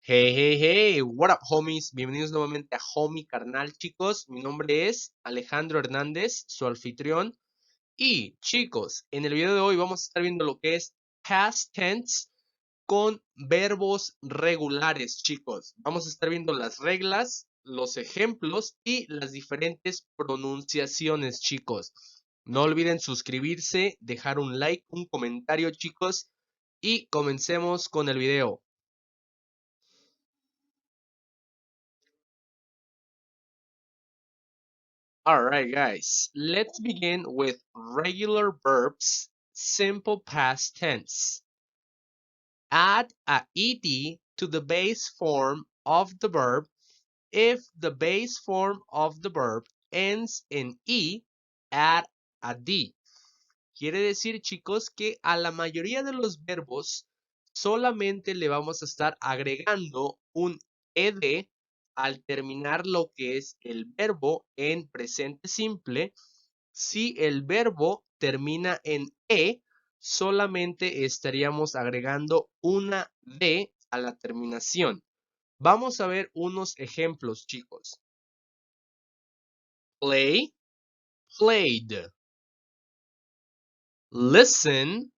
Hey, hey, hey, what up, homies? Bienvenidos nuevamente a Homie Carnal, chicos. Mi nombre es Alejandro Hernández, su anfitrión. Y, chicos, en el video de hoy vamos a estar viendo lo que es past tense con verbos regulares, chicos. Vamos a estar viendo las reglas, los ejemplos y las diferentes pronunciaciones, chicos. No olviden suscribirse, dejar un like, un comentario, chicos. Y comencemos con el video. Alright, guys, let's begin with regular verbs, simple past tense. Add a ed to the base form of the verb if the base form of the verb ends in e, add a d. Quiere decir, chicos, que a la mayoría de los verbos solamente le vamos a estar agregando un ed al terminar lo que es el verbo en presente simple. Si el verbo termina en e, solamente estaríamos agregando una d a la terminación. Vamos a ver unos ejemplos, chicos. Play, played. Listen,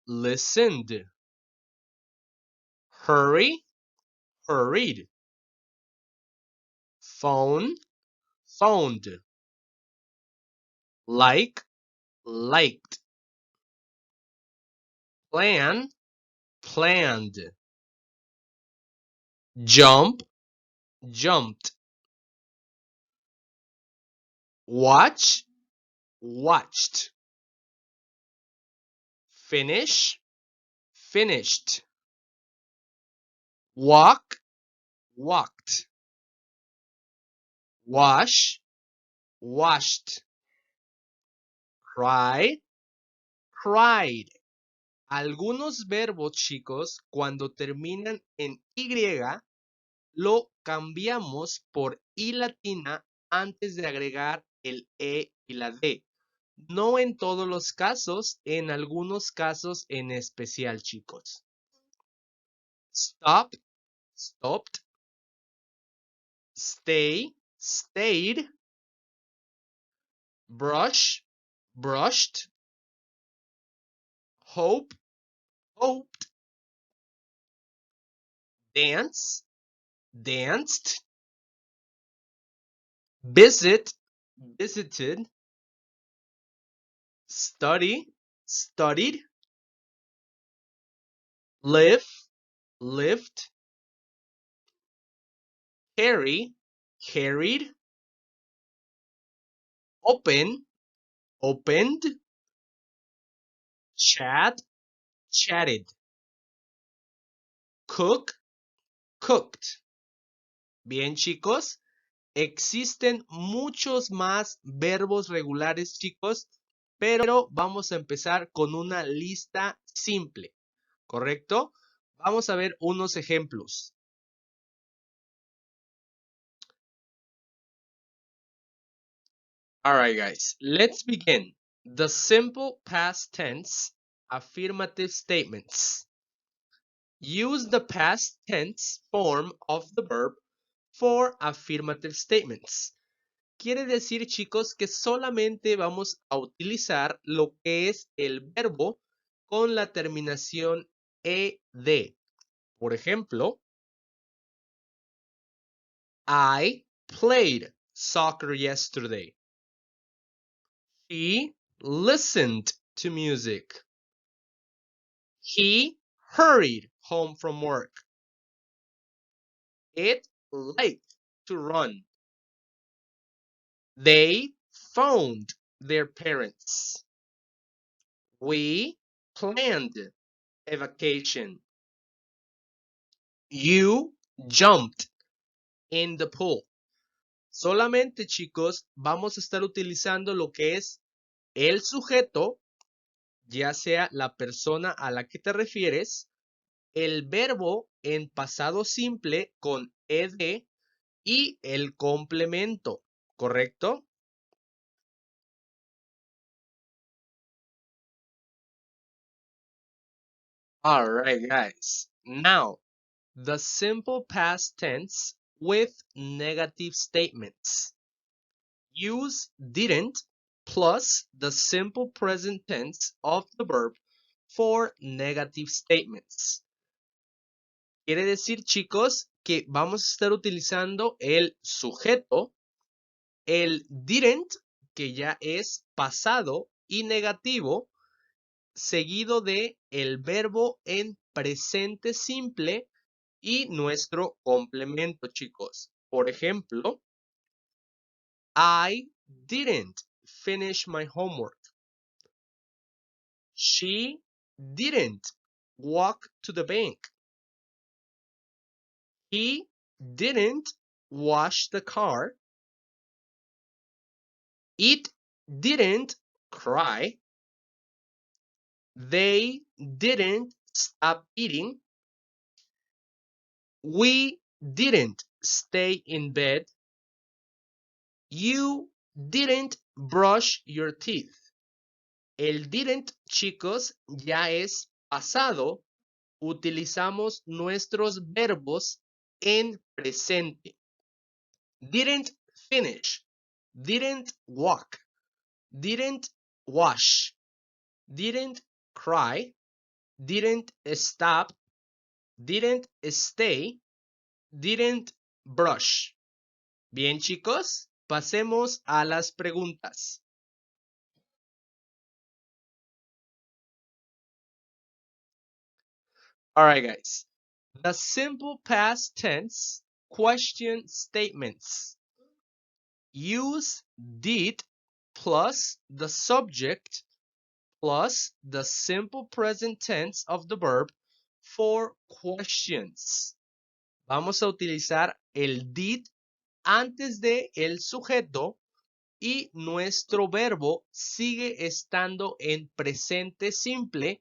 listened. Hurry, hurried. Phone, phoned. Like, liked. Plan, planned. Jump, jumped. Watch, watched. Finish, finished. Walk, walked. Wash, washed. Cry, cried. Algunos verbos, chicos, cuando terminan en Y, lo cambiamos por I latina antes de agregar el E y la D. No en todos los casos, en algunos casos en especial, chicos. Stop, stopped. Stay, stayed. Brush, brushed. Hope, hoped. Dance, danced. Visit, visited. Study, studied. Live, lived. Carry, carried. Open, opened. Chat, chatted. Cook, cooked. Bien, chicos, existen muchos más verbos regulares, chicos, pero vamos a empezar con una lista simple, ¿correcto? Vamos a ver unos ejemplos. All right, guys, let's begin. The simple past tense affirmative statements. Use the past tense form of the verb for affirmative statements. Quiere decir, chicos, que solamente vamos a utilizar lo que es el verbo con la terminación ed. Por ejemplo, I played soccer yesterday. He listened to music. He hurried home from work. It liked to run. They phoned their parents. We planned a vacation. You jumped in the pool. Solamente, chicos, vamos a estar utilizando lo que es el sujeto, ya sea la persona a la que te refieres, el verbo en pasado simple con ed y el complemento, ¿correcto? All right, guys. Now, the simple past tense with negative statements. Use didn't plus the simple present tense of the verb for negative statements. Quiere decir, chicos, que vamos a estar utilizando el sujeto, el didn't, que ya es pasado y negativo, seguido de el verbo en presente simple y nuestro complemento, chicos. Por ejemplo, I didn't finish my homework. She didn't walk to the bank. He didn't wash the car. It didn't cry. They didn't stop eating. We didn't stay in bed. You didn't brush your teeth. El didn't, chicos, ya es pasado. Utilizamos nuestros verbos en presente. Didn't finish. Didn't walk. Didn't wash. Didn't cry. Didn't stop. Didn't stay. Didn't brush. Bien, chicos, pasemos a las preguntas. All right, guys. The simple past tense question statements. Use did plus the subject plus the simple present tense of the verb for questions. Vamos a utilizar el did antes de el sujeto y nuestro verbo sigue estando en presente simple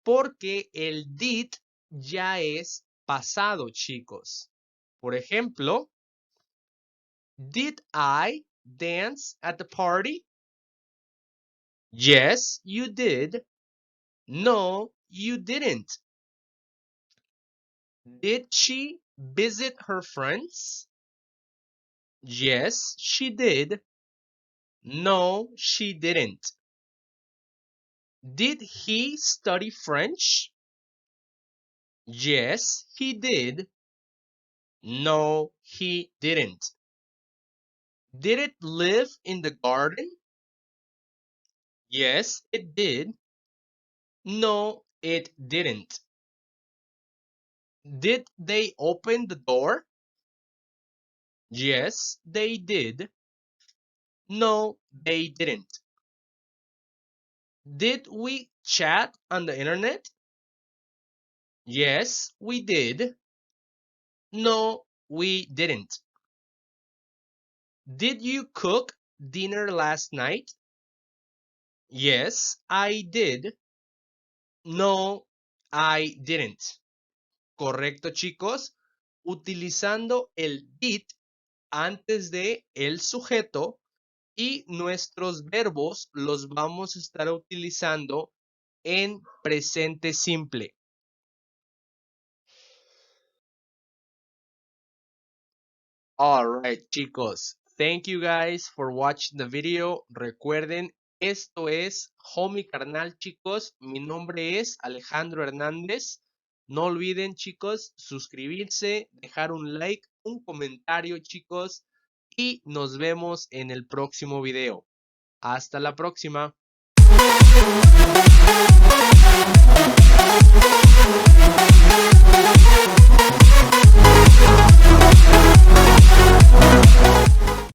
porque el did ya es pasado, chicos. Por ejemplo, did I dance at the party? Yes, you did. No, you didn't. Did she visit her friends? Yes, she did. No, she didn't. Did he study French? Yes, he did. No, he didn't. Did it live in the garden? Yes, it did. No, it didn't. Did they open the door? Yes, they did. No, they didn't. Did we chat on the internet? Yes, we did. No, we didn't. Did you cook dinner last night? Yes, I did. No, I didn't. Correcto, chicos. Utilizando el did antes de el sujeto y nuestros verbos los vamos a estar utilizando en presente simple. All right, chicos. Thank you guys for watching the video. Recuerden, esto es Homie Carnal, chicos. Mi nombre es Alejandro Hernández. No olviden, chicos, suscribirse, dejar un like, un comentario, chicos. Y nos vemos en el próximo video. Hasta la próxima.